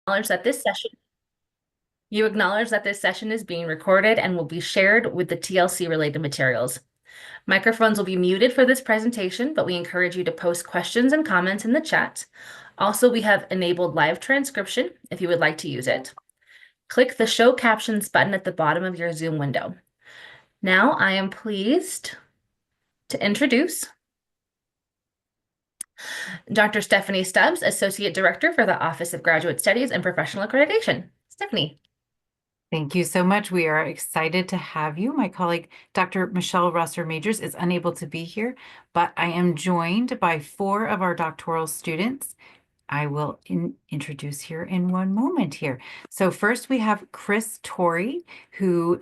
Acknowledge that this session, you acknowledge that this session is being recorded and will be shared with the TLC related materials. Microphones will be muted for this presentation, but we encourage you to post questions and comments in the chat. Also, we have enabled live transcription if you would like to use it. Click the Show Captions button at the bottom of your Zoom window. Now, I am pleased to introduce Dr. Stephanie Stubbs, Associate Director for the Office of Graduate Studies and Professional Accreditation. Stephanie. Thank you so much. We are excited to have you. My colleague, Dr. Michelle Rosser-Majors, is unable to be here, but I am joined by 4 of our doctoral students. I will introduce here in one moment here. So first we have Chris Torrey, who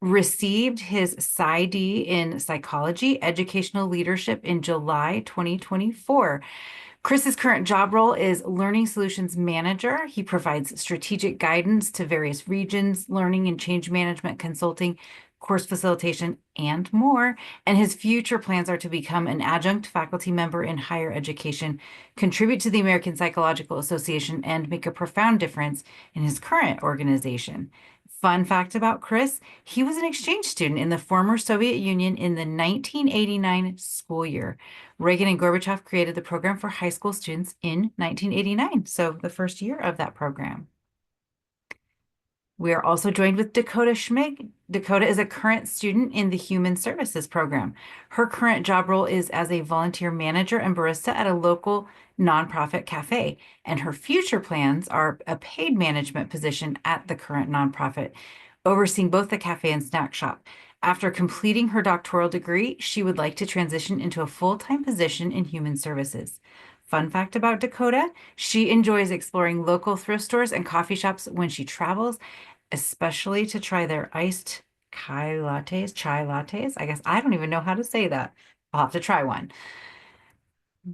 received his PsyD in Psychology, Educational Leadership in July 2024. Chris's current job role is Learning Solutions Manager. He provides strategic guidance to various regions, learning and change management consulting, course facilitation, and more. And his future plans are to become an adjunct faculty member in higher education, contribute to the American Psychological Association, and make a profound difference in his current organization. Fun fact about Chris, he was an exchange student in the former Soviet Union in the 1989 school year. Reagan and Gorbachev created the program for high school students in 1989, so the first year of that program. We are also joined with Dakota Schmig. Dakota is a current student in the Human Services program. Her current job role is as a volunteer manager and barista at a local nonprofit cafe, and her future plans are a paid management position at the current nonprofit, overseeing both the cafe and snack shop. After completing her doctoral degree, she would like to transition into a full-time position in human services. Fun fact about Dakota, she enjoys exploring local thrift stores and coffee shops when she travels, especially to try their iced chai lattes. I guess I don't even know how to say that. I'll have to try one.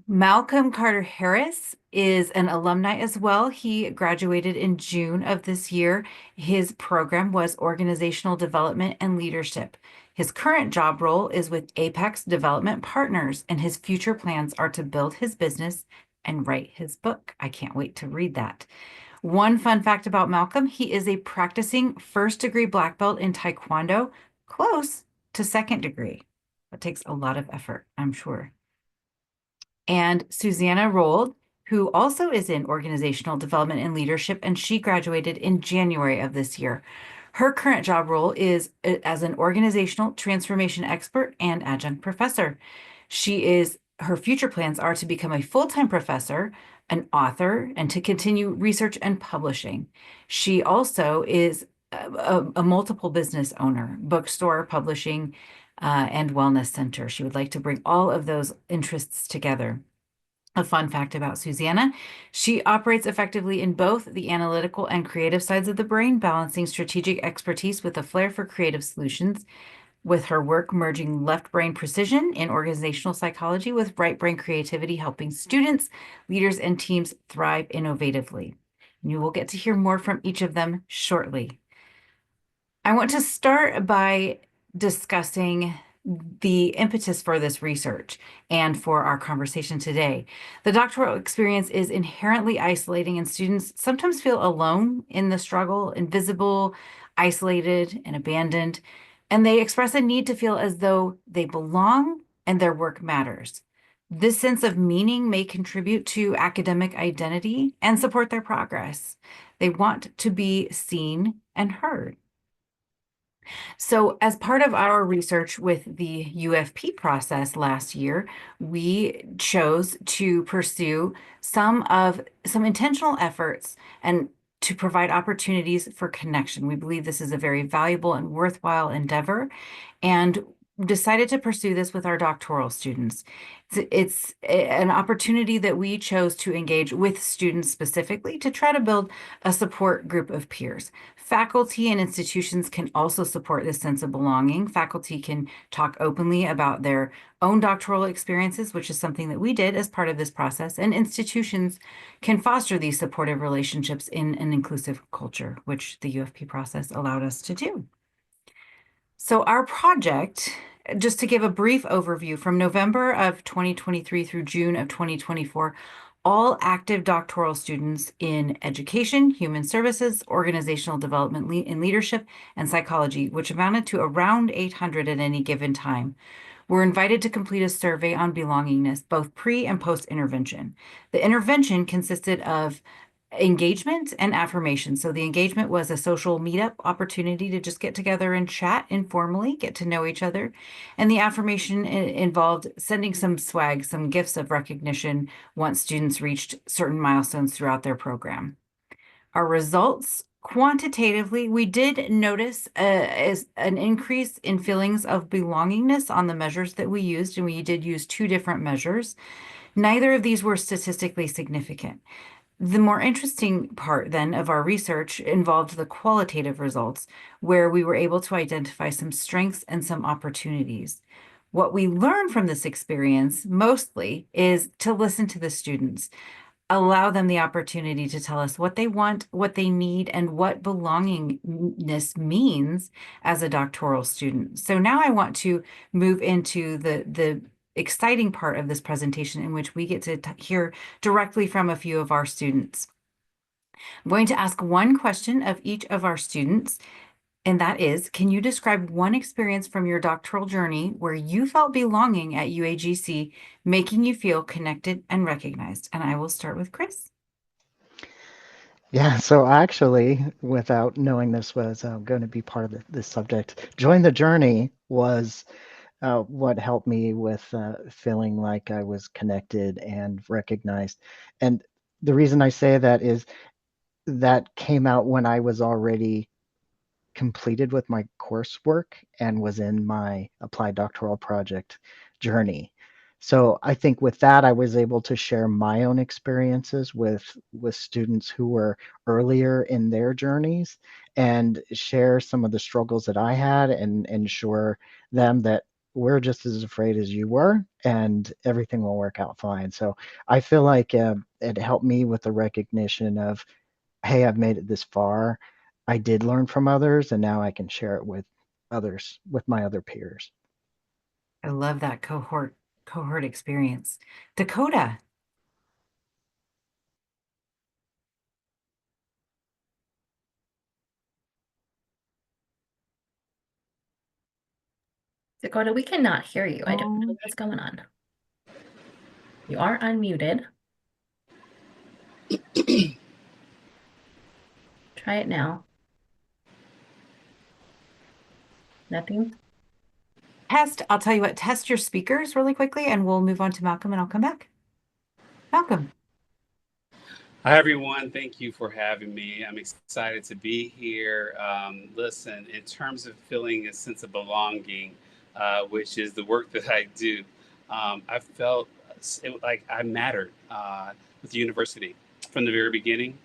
Malcolm Carter Harris is an alumni as well. He graduated in June of this year. His program was Organizational Development and Leadership. His current job role is with Apex Development Partners, and his future plans are to build his business and write his book. I can't wait to read that. One fun fact about Malcolm, he is a practicing first-degree black belt in Taekwondo, close to second degree. It takes a lot of effort, I'm sure. And Susanna Rold, who also is in organizational development and leadership, and she graduated in January of this year. Her current job role is as an organizational transformation expert and adjunct professor. Her future plans are to become a full-time professor, an author, and to continue research and publishing. She also is a multiple business owner, bookstore, publishing, and wellness center. She would like to bring all of those interests together. A fun fact about Susanna, she operates effectively in both the analytical and creative sides of the brain, balancing strategic expertise with a flair for creative solutions, with her work merging left brain precision in organizational psychology with right brain creativity, helping students, leaders, and teams thrive innovatively. And you will get to hear more from each of them shortly. I want to start by discussing the impetus for this research and for our conversation today. The doctoral experience is inherently isolating, and students sometimes feel alone in the struggle, invisible, isolated, and abandoned, and they express a need to feel as though they belong and their work matters. This sense of meaning may contribute to academic identity and support their progress. They want to be seen and heard. So as part of our research with the UFP process last year, we chose to pursue some intentional efforts and to provide opportunities for connection. We believe this is a very valuable and worthwhile endeavor, and decided to pursue this with our doctoral students. It's an opportunity that we chose to engage with students specifically to try to build a support group of peers. Faculty and institutions can also support this sense of belonging. Faculty can talk openly about their own doctoral experiences, which is something that we did as part of this process, and institutions can foster these supportive relationships in an inclusive culture, which the UFP process allowed us to do. So our project, just to give a brief overview, from November of 2023 through June of 2024, all active doctoral students in education, human services, organizational development and leadership, and psychology, which amounted to around 800 at any given time, were invited to complete a survey on belongingness, both pre and post intervention. The intervention consisted of engagement and affirmation. So the engagement was a social meetup opportunity to just get together and chat informally, get to know each other. And the affirmation involved sending some swag, some gifts of recognition once students reached certain milestones throughout their program. Our results, quantitatively, we did notice an increase in feelings of belongingness on the measures that we used, and we did use two different measures. Neither of these were statistically significant. The more interesting part then of our research involved the qualitative results, where we were able to identify some strengths and some opportunities. What we learned from this experience mostly is to listen to the students, allow them the opportunity to tell us what they want, what they need, and what belongingness means as a doctoral student. So now I want to move into the exciting part of this presentation in which we get to hear directly from a few of our students. I'm going to ask one question of each of our students, and that is, can you describe one experience from your doctoral journey where you felt belonging at UAGC, making you feel connected and recognized? And I will start with Chris. Yeah, so actually, without knowing this was going to be part of this subject, Join the Journey was what helped me with feeling like I was connected and recognized. And the reason I say that is that came out when I was already completed with my coursework and was in my applied doctoral project journey. So I think with that, I was able to share my own experiences with students who were earlier in their journeys and share some of the struggles that I had and ensure them that we're just as afraid as you were and everything will work out fine. So I feel like it helped me with the recognition of, hey, I've made it this far. I did learn from others, and now I can share it with others, with my other peers. I love that cohort experience. Dakota. Dakota, we cannot hear you. I don't know Oh, what's going on. You are unmuted. Try it now. Nothing. I'll tell you what, test your speakers really quickly and we'll move on to Malcolm and I'll come back. Malcolm. Hi, everyone. Thank you for having me. I'm excited to be here. Listen, in terms of feeling a sense of belonging, which is the work that I do, I felt like I mattered with the university from the very beginning.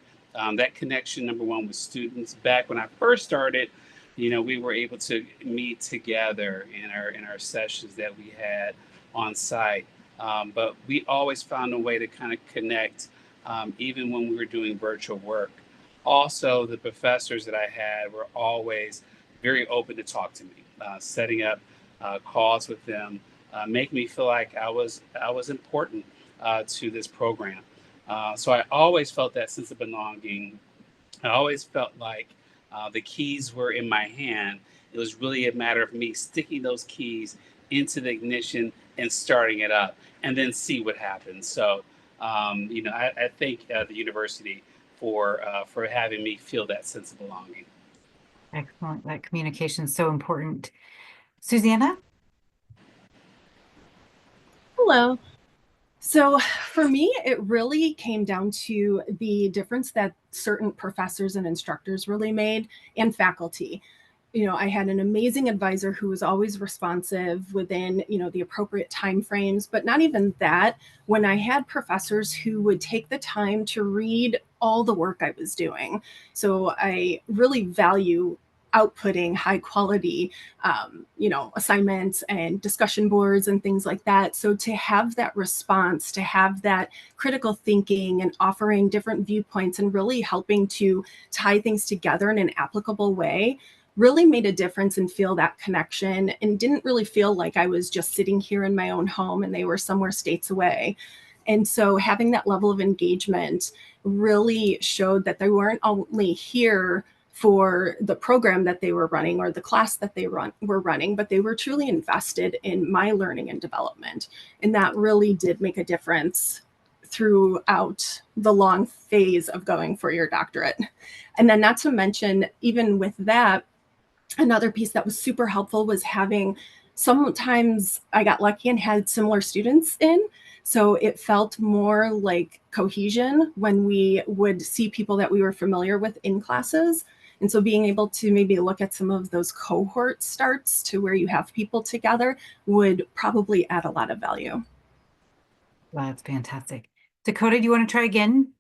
That connection, number one, with students. Back when I first started, we were able to meet together in our sessions that we had on site. But we always found a way to kind of connect even when we were doing virtual work. Also, the professors that I had were always very open to talk to me, setting up calls with them, make me feel like I was important to this program. So I always felt that sense of belonging. I always felt like the keys were in my hand. It was really a matter of me sticking those keys into the ignition and starting it up, and then see what happens. So I thank the university for having me feel that sense of belonging. Excellent. That communication is so important. Susanna? Hello. So for me, it really came down to the difference that certain professors and instructors really made, and faculty. I had an amazing advisor who was always responsive within, the appropriate time frames, but not even that. When I had professors who would take the time to read all the work I was doing. So I really value outputting high quality assignments and discussion boards and things like that. So to have that response, to have that critical thinking and offering different viewpoints and really helping to tie things together in an applicable way really made a difference and feel that connection, and didn't really feel like I was just sitting here in my own home and they were somewhere states away. And so having that level of engagement really showed that they weren't only here for the program that they were running or the class that they were running, but they were truly invested in my learning and development. And that really did make a difference throughout the long phase of going for your doctorate. And then, not to mention, even with that, another piece that was super helpful was having, sometimes I got lucky and had similar students in. So it felt more like cohesion when we would see people that we were familiar with in classes. And so being able to maybe look at some of those cohort starts to where you have people together would probably add a lot of value. Wow, that's fantastic. Dakota, do you want to try again?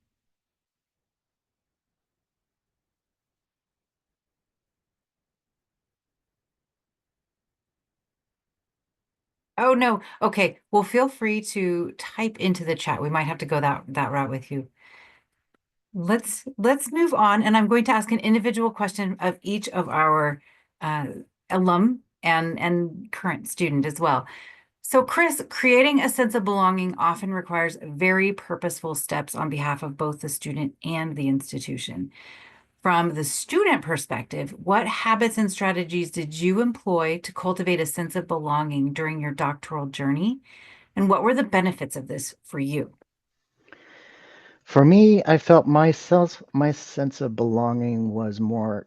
Oh, no. Okay. Well, feel free to type into the chat. We might have to go that route with you. Let's move on, and I'm going to ask an individual question of each of our alum and current student as well. So, Chris, creating a sense of belonging often requires very purposeful steps on behalf of both the student and the institution. From the student perspective, what habits and strategies did you employ to cultivate a sense of belonging during your doctoral journey? And what were the benefits of this for you? For me, I felt my sense of belonging was more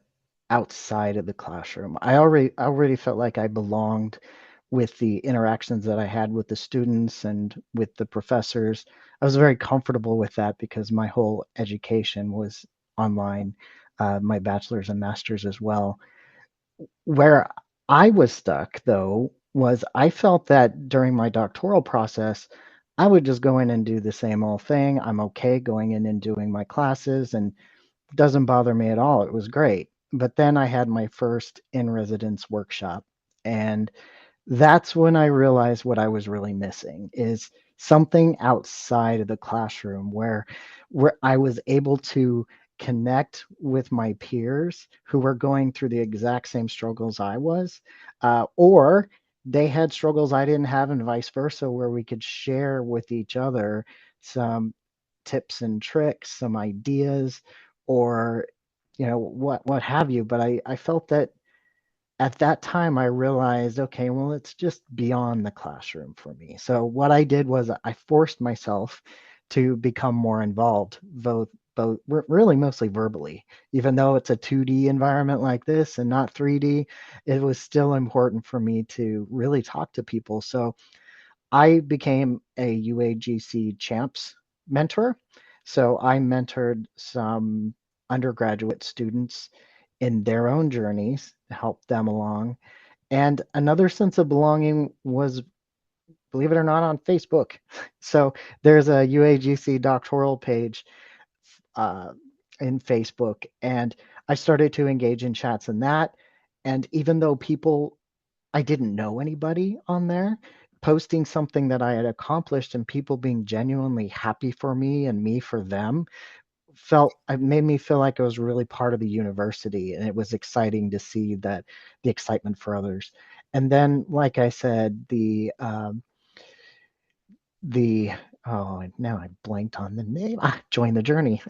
outside of the classroom. I already felt like I belonged with the interactions that I had with the students and with the professors. I was very comfortable with that because my whole education was online, my bachelor's and master's as well. Where I was stuck, though, was I felt that during my doctoral process, I would just go in and do the same old thing. I'm okay going in and doing my classes, and it doesn't bother me at all. It was great. But then I had my first in residence workshop, and that's when I realized what I was really missing is something outside of the classroom where I was able to connect with my peers who were going through the exact same struggles I was, or they had struggles I didn't have, and vice versa, where we could share with each other some tips and tricks, some ideas, or what have you. But I felt that at that time I realized, okay, well, it's just beyond the classroom for me. So what I did was I forced myself to become more involved, really mostly verbally. Even though it's a 2D environment like this and not 3D, it was still important for me to really talk to people. So I became a UAGC champs mentor. So I mentored some undergraduate students in their own journeys, helped them along. And another sense of belonging was, believe it or not, on Facebook. So there's a UAGC doctoral page uh, in Facebook, and I started to engage in chats in that. And even though I didn't know anybody on there, posting something that I had accomplished and people being genuinely happy for me and me for them it made me feel like I was really part of the university, and it was exciting to see that the excitement for others. And then, like I said, the oh, now I blanked on the name. Join the Journey.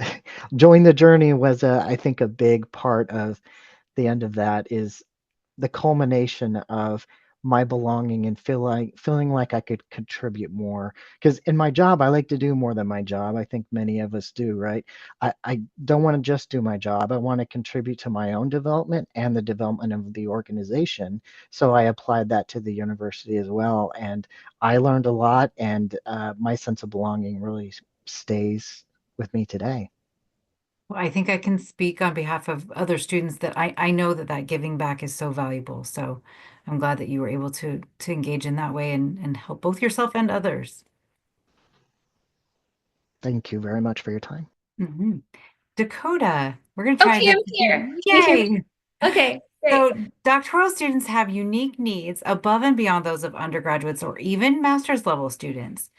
Join the Journey was, I think, a big part of the end of that is the culmination of my belonging and feeling like I could contribute more. Because in my job, I like to do more than my job. I think many of us do, right? I don't want to just do my job. I want to contribute to my own development and the development of the organization. So I applied that to the university as well. And I learned a lot, and my sense of belonging really stays with me today. Well, I think I can speak on behalf of other students that I know that giving back is so valuable. So I'm glad that you were able to engage in that way and help both yourself and others. Thank you very much for your time. Mhm. Dakota, we're going to try Okay, this. I'm here. Yay! Okay, great. So doctoral students have unique needs above and beyond those of undergraduates or even master's level students.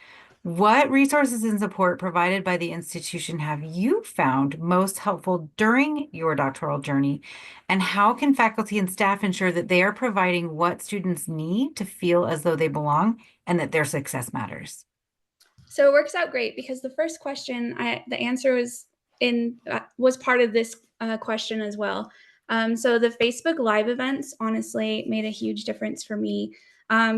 What resources and support provided by the institution have you found most helpful during your doctoral journey? And how can faculty and staff ensure that they are providing what students need to feel as though they belong and that their success matters? So it works out great because the first question, the answer was part of this question as well. So the Facebook Live events honestly made a huge difference for me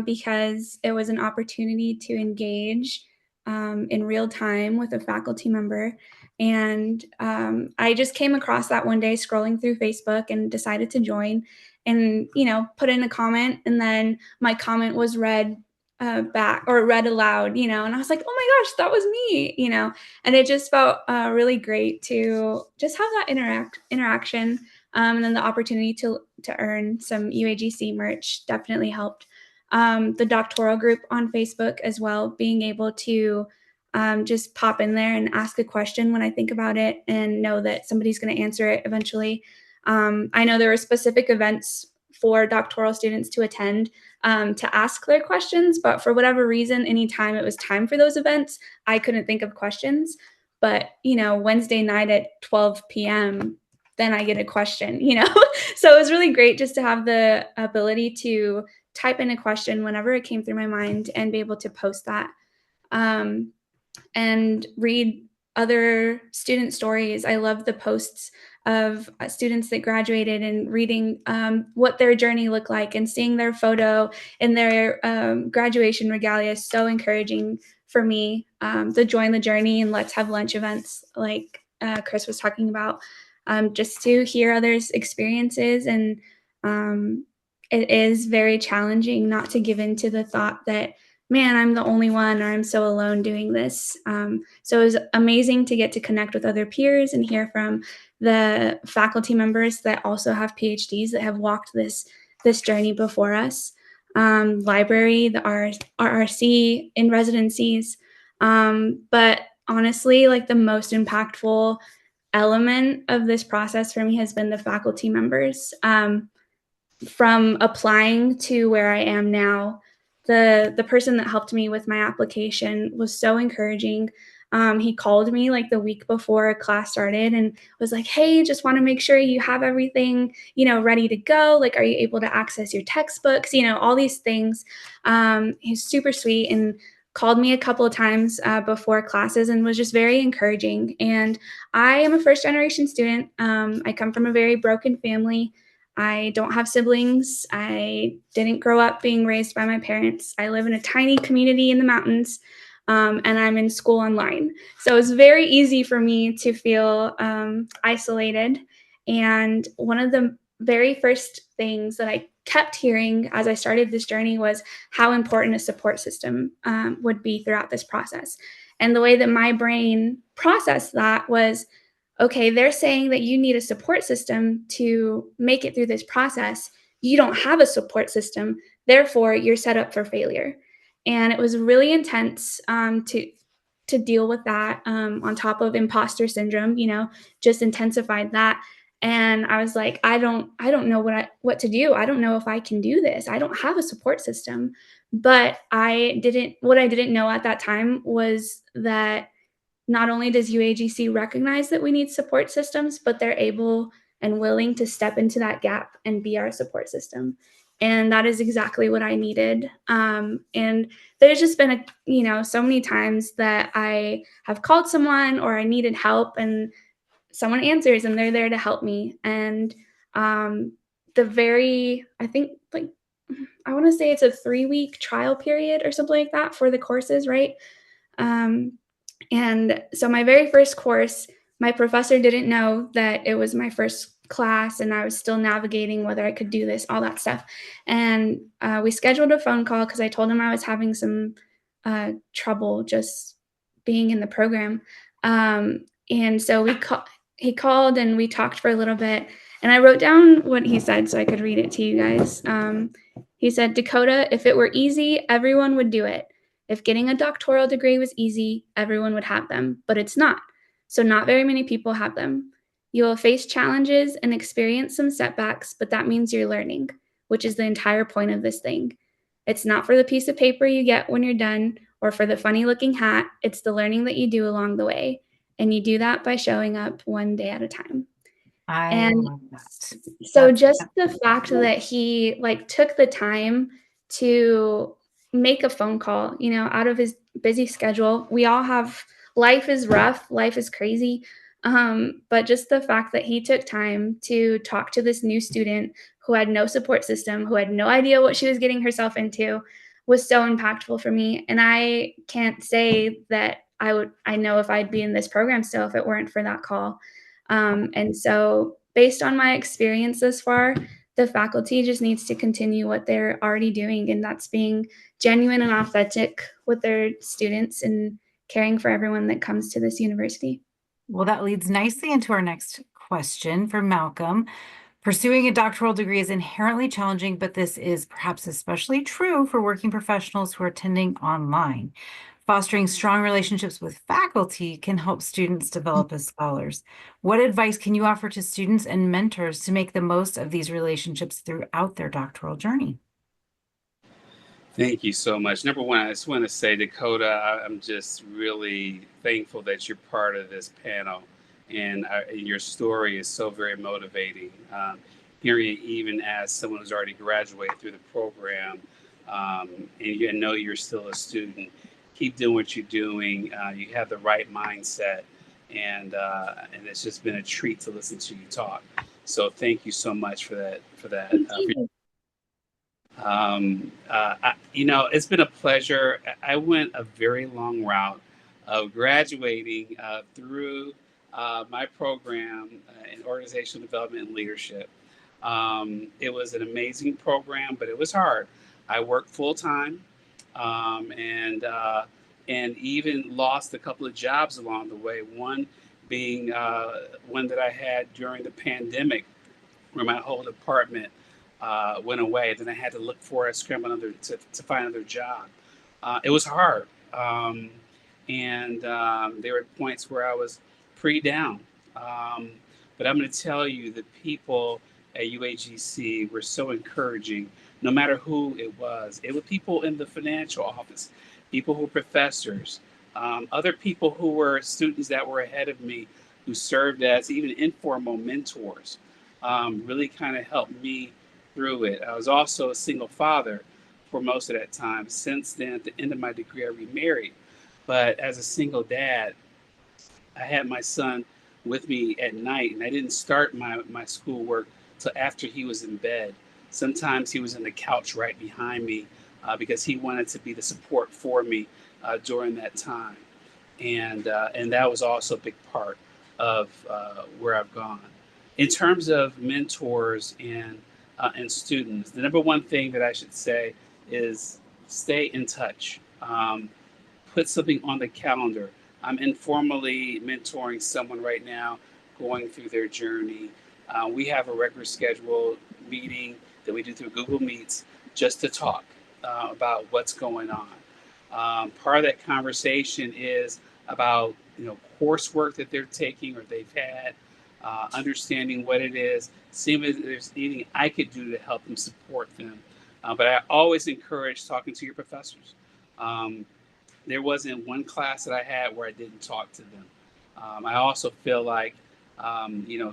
because it was an opportunity to engage in real time with a faculty member. And I just came across that one day scrolling through Facebook and decided to join and, put in a comment. And then my comment was read back or read aloud, and I was like, oh my gosh, that was me, and it just felt really great to just have that interaction. And then the opportunity to earn some UAGC merch definitely helped. The doctoral group on Facebook as well, being able to just pop in there and ask a question when I think about it and know that somebody's going to answer it eventually. I know there were specific events for doctoral students to attend to ask their questions, but for whatever reason, anytime it was time for those events, I couldn't think of questions. But, Wednesday night at 12 p.m., then I get a question, So it was really great just to have the ability to type in a question whenever it came through my mind and be able to post that and read other student stories. I love the posts of students that graduated and reading what their journey looked like and seeing their photo in their graduation regalia is so encouraging for me. The Join the Journey and Let's Have Lunch events like Chris was talking about, just to hear others' experiences. And it is very challenging not to give in to the thought that, man, I'm the only one or I'm so alone doing this. So it was amazing to get to connect with other peers and hear from the faculty members that also have PhDs that have walked this journey before us. Library, the RRC in residencies. But honestly, like the most impactful element of this process for me has been the faculty members. From applying to where I am now, the person that helped me with my application was so encouraging. He called me like the week before class started and was like, hey, just want to make sure you have everything, ready to go. Like, are you able to access your textbooks? All these things. He's super sweet and called me a couple of times before classes and was just very encouraging. And I am a first generation student. I come from a very broken family. I don't have siblings. I didn't grow up being raised by my parents. I live in a tiny community in the mountains, and I'm in school online. So it's very easy for me to feel isolated. And one of the very first things that I kept hearing as I started this journey was how important a support system would be throughout this process. And the way that my brain processed that was, okay, they're saying that you need a support system to make it through this process. You don't have a support system, therefore you're set up for failure. And it was really intense to deal with that on top of imposter syndrome, just intensified that. And I was like, I don't know what to do. I don't know if I can do this. I don't have a support system. But what I didn't know at that time was that not only does UAGC recognize that we need support systems, but they're able and willing to step into that gap and be our support system. And that is exactly what I needed. And there's just been so many times that I have called someone or I needed help and someone answers and they're there to help me. And I think like, I want to say it's a 3-week trial period or something like that for the courses, right? And so my very first course, my professor didn't know that it was my first class and I was still navigating whether I could do this, all that stuff. And we scheduled a phone call because I told him I was having some trouble just being in the program. And so he called and we talked for a little bit. And I wrote down what he said so I could read it to you guys. He said, Dakota, if it were easy, everyone would do it. If getting a doctoral degree was easy, everyone would have them, but it's not. So not very many people have them. You will face challenges and experience some setbacks, but that means you're learning, which is the entire point of this thing. It's not for the piece of paper you get when you're done or for the funny looking hat. It's the learning that you do along the way. And you do that by showing up one day at a time. I love that. So just the fact that he took the time to make a phone call, out of his busy schedule. We all have, life is rough, life is crazy. But just the fact that he took time to talk to this new student who had no support system, who had no idea what she was getting herself into, was so impactful for me. And I can't say that I know if I'd be in this program still if it weren't for that call. And so based on my experience thus far, the faculty just needs to continue what they're already doing, and that's being genuine and authentic with their students and caring for everyone that comes to this university. Well, that leads nicely into our next question for Malcolm. Pursuing a doctoral degree is inherently challenging, but this is perhaps especially true for working professionals who are attending online. Fostering strong relationships with faculty can help students develop as scholars. What advice can you offer to students and mentors to make the most of these relationships throughout their doctoral journey? Thank you so much. Number one, I just want to say, Dakota, I'm just really thankful that you're part of this panel, and your story is so very motivating. Hearing it even as someone who's already graduated through the program, and you know you're still a student, keep doing what you're doing. You have the right mindset, and it's just been a treat to listen to you talk. So thank you so much for that. It's been a pleasure. I went a very long route of graduating through my program in organizational development and leadership. It was an amazing program, but it was hard. I worked full time, and even lost a couple of jobs along the way. One being one that I had during the pandemic, where my whole department went away. Then I had to look for a scramble to find another job. It was hard. And there were points where I was pretty down. But I'm going to tell you, the people at UAGC were so encouraging, no matter who it was. It was people in the financial office, people who were professors, other people who were students that were ahead of me, who served as even informal mentors, really kind of helped me through it. I was also a single father for most of that time. Since then, at the end of my degree, I remarried. But as a single dad, I had my son with me at night, and I didn't start my schoolwork till after he was in bed. Sometimes he was in the couch right behind me because he wanted to be the support for me during that time. And that was also a big part of where I've gone. In terms of mentors and students, the number one thing that I should say is stay in touch. Put something on the calendar. I'm informally mentoring someone right now going through their journey. We have a regular scheduled meeting that we do through Google Meets just to talk about what's going on. Part of that conversation is about coursework that they're taking or they've had, understanding what it is, seeing if there's anything I could do to help them, support them. But I always encourage talking to your professors. There wasn't one class that I had where I didn't talk to them. I also feel like,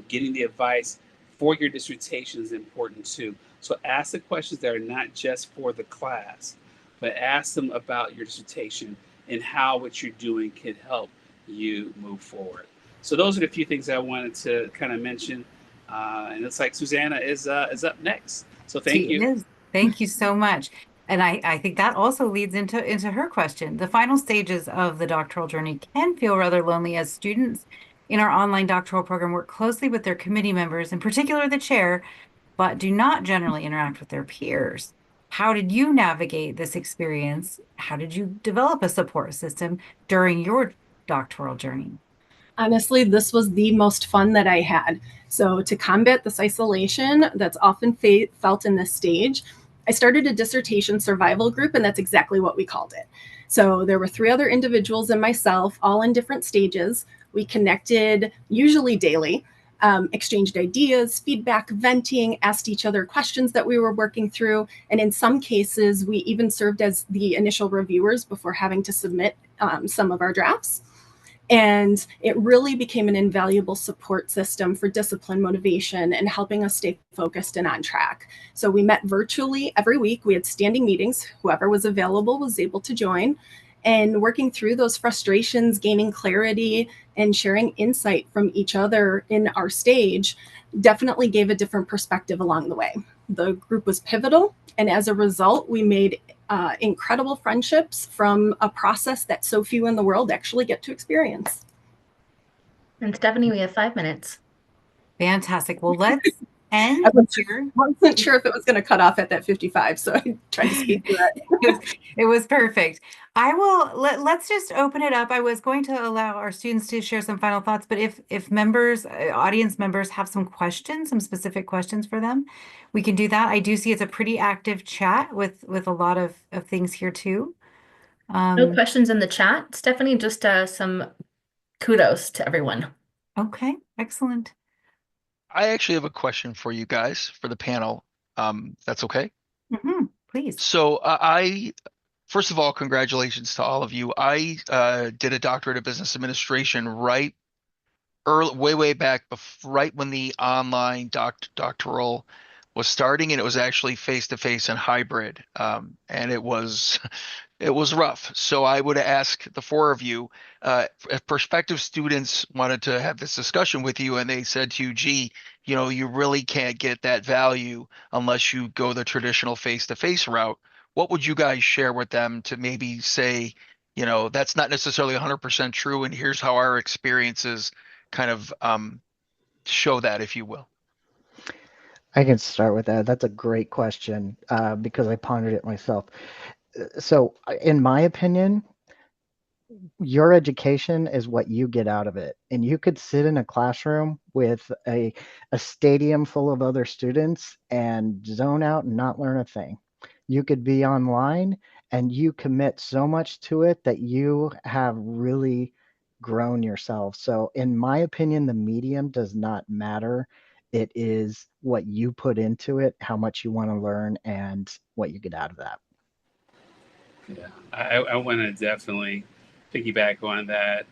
getting the advice for your dissertation is important too. So ask the questions that are not just for the class, but ask them about your dissertation and how what you're doing can help you move forward. So those are the few things I wanted to kind of mention. And it's like Susanna is up next. So thank you. Thank you so much. And I think that also leads into her question. The final stages of the doctoral journey can feel rather lonely as students in our online doctoral program work closely with their committee members, in particular the chair, but do not generally interact with their peers. How did you navigate this experience? How did you develop a support system during your doctoral journey? Honestly, this was the most fun that I had. So to combat this isolation that's often felt in this stage, I started a dissertation survival group, and that's exactly what we called it. So there were 3 other individuals and myself, all in different stages. We connected usually daily, exchanged ideas, feedback, venting, asked each other questions that we were working through. And in some cases, we even served as the initial reviewers before having to submit some of our drafts. And it really became an invaluable support system for discipline, motivation, and helping us stay focused and on track. So we met virtually every week. We had standing meetings. Whoever was available was able to join. And working through those frustrations, gaining clarity, and sharing insight from each other in our stage definitely gave a different perspective along the way. The group was pivotal. And as a result, we made incredible friendships from a process that so few in the world actually get to experience. And Stephanie, we have 5 minutes. Fantastic. Well, let's end I here. wasn't sure if it was going to cut off at that 55, so I tried to speak through it. It was perfect. Let's just open it up. I was going to allow our students to share some final thoughts, but if members, audience members have some questions, some specific questions for them, we can do that. I do see it's a pretty active chat with a lot of things here too. No questions in the chat, Stephanie, just some kudos to everyone. Okay, excellent. I actually have a question for you guys, for the panel. That's okay? Please. So first of all, congratulations to all of you. I did a doctorate of business administration way back, right when the online doctoral was starting, and it was actually face-to-face and hybrid. And it was rough. So I would ask the four of you, if prospective students wanted to have this discussion with you and they said to you, gee, you really can't get that value unless you go the traditional face-to-face route, what would you guys share with them to maybe say, that's not necessarily 100% true, and here's how our experiences kind of show that, if you will? I can start with that. That's a great question because I pondered it myself. So, in my opinion, your education is what you get out of it. And you could sit in a classroom with a stadium full of other students and zone out and not learn a thing. You could be online and you commit so much to it that you have really grown yourself. So, in my opinion, the medium does not matter. It is what you put into it, how much you want to learn, and what you get out of that. Yeah, I want to definitely piggyback on that.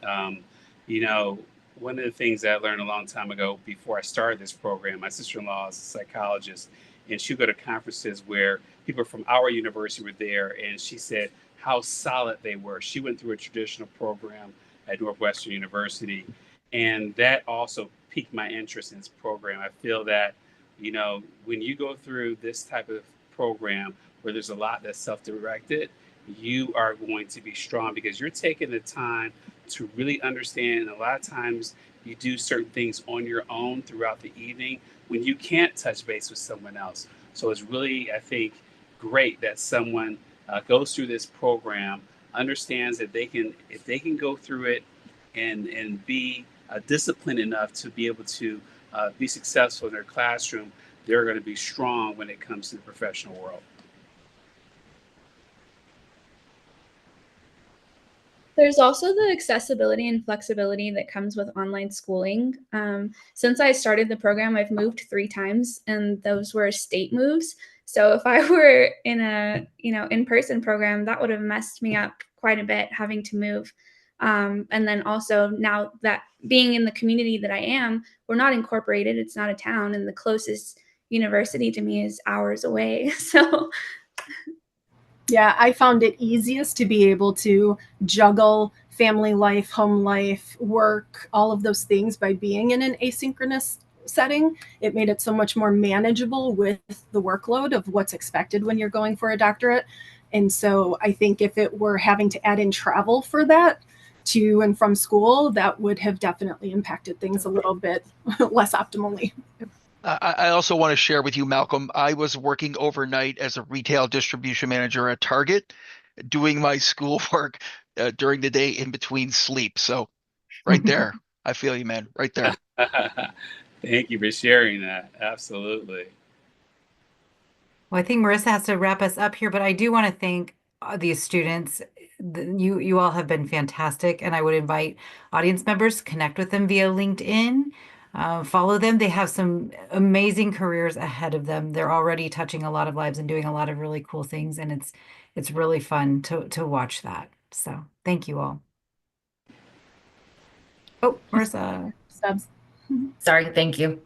One of the things that I learned a long time ago before I started this program, my sister-in-law is a psychologist, and she'd go to conferences where people from our university were there, and she said how solid they were. She went through a traditional program at Northwestern University, and that also piqued my interest in this program. I feel that, when you go through this type of program where there's a lot that's self-directed, you are going to be strong because you're taking the time to really understand. And a lot of times you do certain things on your own throughout the evening when you can't touch base with someone else. So it's really, I think, great that someone goes through this program, understands that if they can go through it and be disciplined enough to be able to be successful in their classroom, they're going to be strong when it comes to the professional world. There's also the accessibility and flexibility that comes with online schooling. Since I started the program, I've moved 3 times, and those were state moves. So if I were in a in-person program, that would have messed me up quite a bit, having to move. And then also now that being in the community that I am, we're not incorporated. It's not a town, and the closest university to me is hours away. So yeah, I found it easiest to be able to juggle family life, home life, work, all of those things by being in an asynchronous setting. It made it so much more manageable with the workload of what's expected when you're going for a doctorate. And so I think if it were having to add in travel for that to and from school, that would have definitely impacted things a little bit less optimally. I also want to share with you, Malcolm, I was working overnight as a retail distribution manager at Target, doing my schoolwork during the day in between sleep. So right there, I feel you, man, right there. Thank you for sharing that. Absolutely. Well, I think Marissa has to wrap us up here, but I do want to thank these students. You all have been fantastic, and I would invite audience members to connect with them via LinkedIn. Follow them. They have some amazing careers ahead of them. They're already touching a lot of lives and doing a lot of really cool things, and it's really fun to watch that. So thank you all. Oh, Marissa. Stubbs. Sorry, thank you.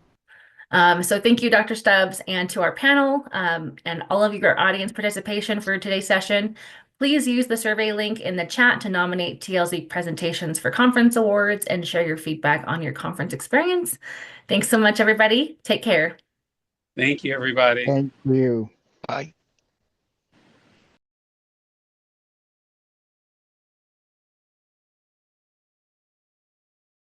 So thank you, Dr. Stubbs, and to our panel and all of your audience participation for today's session. Please use the survey link in the chat to nominate TLC presentations for conference awards and share your feedback on your conference experience. Thanks so much, everybody. Take care. Thank you, everybody. Thank you. Bye.